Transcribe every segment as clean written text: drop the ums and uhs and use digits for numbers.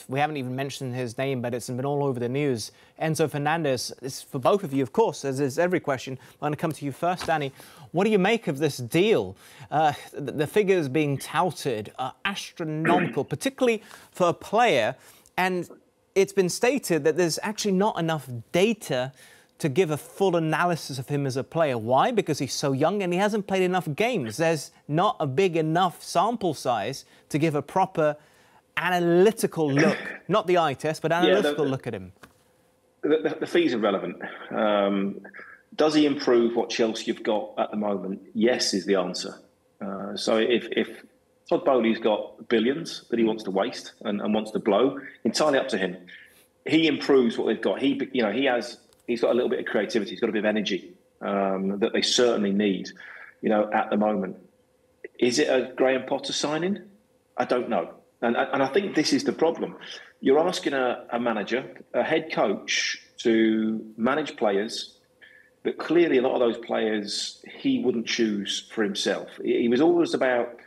we haven't even mentioned his name, but it's been all over the news. Enzo Fernández. It's for both of you, of course, as is every question. I'm going to come to you first, Danny. What do you make of this deal? The figures being touted are astronomical, particularly for a player. And it's been stated that there's actually not enough data to give a full analysis of him as a player. Why? Because he's so young and he hasn't played enough games. There's not a big enough sample size to give a proper analytical look. Not the eye test, but analytical look at him. The fees are relevant. Does he improve what Chelsea have got at the moment? Yes, is the answer. So if Todd Bowley's got billions that he wants to waste and wants to blow, entirely up to him. He improves what they've got. He's got a little bit of creativity. He's got a bit of energy that they certainly need, at the moment. Is it a Graham Potter signing? I don't know. And I think this is the problem. You're asking a manager, a head coach, to manage players, but clearly a lot of those players he wouldn't choose for himself. He was always about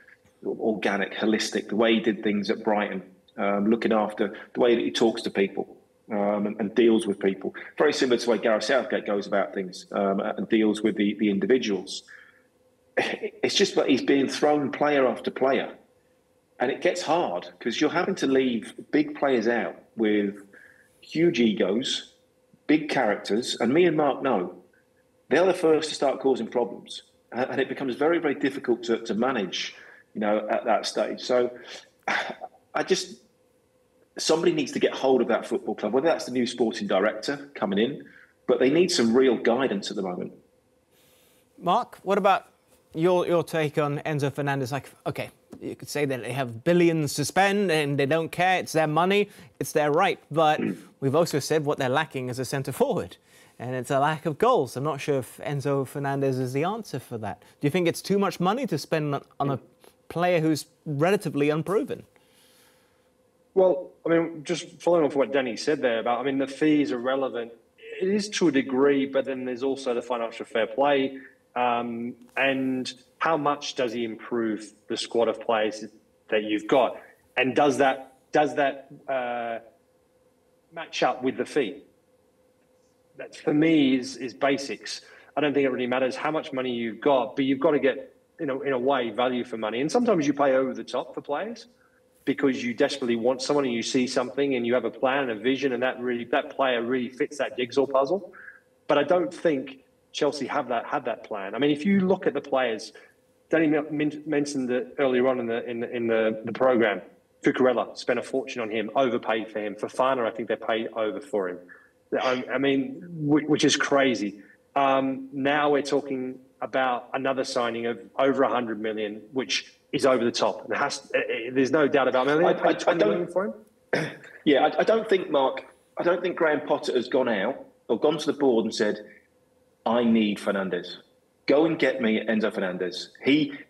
organic, holistic, the way he did things at Brighton, looking after the way that he talks to people. And deals with people. Very similar to the way Gareth Southgate goes about things and deals with the individuals. It's just that he's being thrown player after player. And it gets hard because you're having to leave big players out with huge egos, big characters. And me and Mark know they're the first to start causing problems. And it becomes very, very difficult to manage, at that stage. So somebody needs to get hold of that football club, whether that's the new sporting director coming in, but they need some real guidance at the moment. Mark, what about your take on Enzo Fernández? Like, okay, you could say that they have billions to spend and they don't care. It's their money. It's their right. But we've also said what they're lacking is a centre forward. And it's a lack of goals. I'm not sure if Enzo Fernández is the answer for that. Do you think it's too much money to spend on a player who's relatively unproven? Well, I mean, just following off what Danny said there about, the fees are relevant. It is to a degree, but then there's also the financial fair play. And how much does he improve the squad of players that you've got? And does that match up with the fee? That, for me, is basics. I don't think it really matters how much money you've got, but you've got to get, in a way, value for money. And sometimes you pay over the top for players, because you desperately want someone and you see something and you have a plan and a vision, and that player really fits that jigsaw puzzle. But I don't think Chelsea had that plan. I mean, if you look at the players, Danny mentioned it earlier on in the program. Cucurella spent a fortune on him, overpaid for him. Fofana, I think they paid over for him. I mean, which is crazy. Now we're talking about another signing of over 100 million, which is over the top. There's no doubt about it. I paid 20 million for him. Yeah, I don't think, Mark, Graham Potter has gone out or gone to the board and said, I need Fernández. Go and get me Enzo Fernández.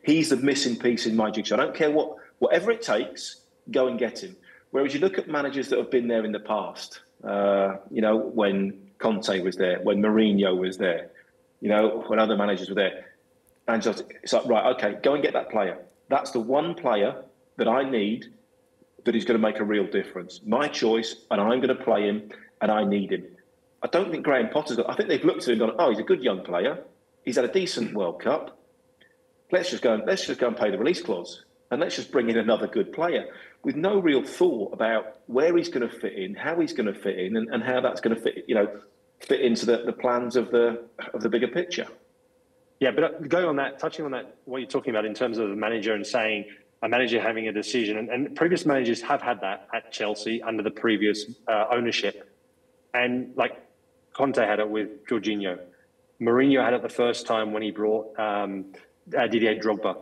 He's the missing piece in my jigsaw. I don't care whatever it takes, go and get him. Whereas you look at managers that have been there in the past, when Conte was there, when Mourinho was there, when other managers were there. And just, it's like, right, okay, go and get that player. That's the one player that I need that is going to make a real difference. My choice, and I'm going to play him, and I need him. I don't think Graham Potter's got... I think they've looked at him and gone, oh, he's a good young player. He's had a decent World Cup. Let's just go and pay the release clause. And let's just bring in another good player with no real thought about where he's going to fit in, how he's going to fit in, and how that's going to fit into the plans of the bigger picture. Yeah, but going on that, touching on that, what you're talking about in terms of the manager and saying a manager having a decision, and previous managers have had that at Chelsea under the previous ownership. And like Conte had it with Jorginho. Mourinho had it the first time when he brought Didier Drogba.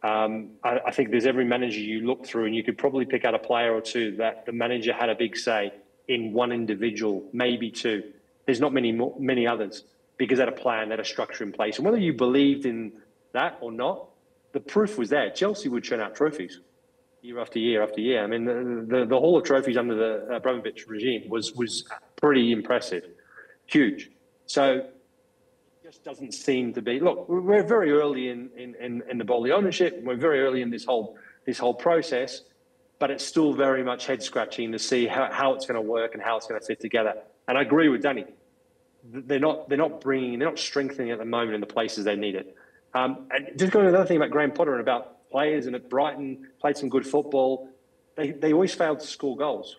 I think there's every manager you look through and you could probably pick out a player or two that the manager had a big say in, one individual, maybe two. There's not many others, because they had a plan, they had a structure in place. And whether you believed in that or not, the proof was there. Chelsea would churn out trophies year after year after year. I mean, the haul of trophies under the Abramovich regime was pretty impressive, huge. So it just doesn't seem to be. Look, we're very early in the Bowley ownership. We're very early in this whole process. but it's still very much head scratching to see how it's going to work and how it's going to fit together. And I agree with Danny. They're not strengthening at the moment in the places they need it. And just going to another thing about Graham Potter and about players, and at Brighton played some good football. They always failed to score goals.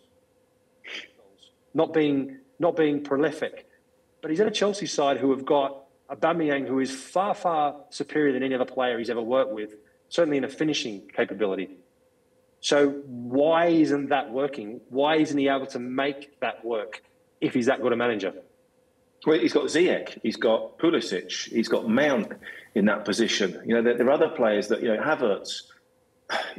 Not being prolific. But he's at a Chelsea side who have got Aubameyang, who is far, far superior than any other player he's ever worked with, certainly in a finishing capability. So why isn't that working? Why isn't he able to make that work if he's that good a manager? Well, he's got Ziyech, he's got Pulisic, he's got Mount in that position. You know, there are other players that, you know, Havertz.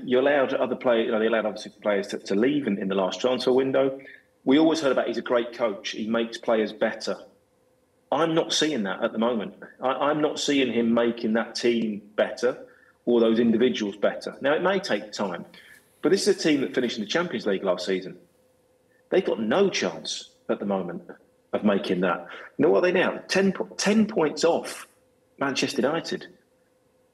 You allowed other players, you know, they allowed obviously players to leave in the last transfer window. We always heard about he's a great coach. He makes players better. I'm not seeing that at the moment. I'm not seeing him making that team better or those individuals better. Now, it may take time, but this is a team that finished in the Champions League last season. They've got no chance at the moment of making that. You know what are they now? 10 points off Manchester United.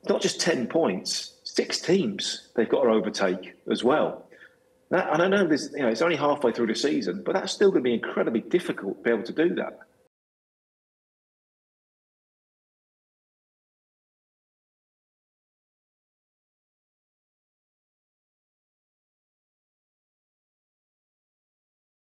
Not just 10 points, 6 teams they've got to overtake as well. And I know it's only halfway through the season, but that's still going to be incredibly difficult to be able to do that.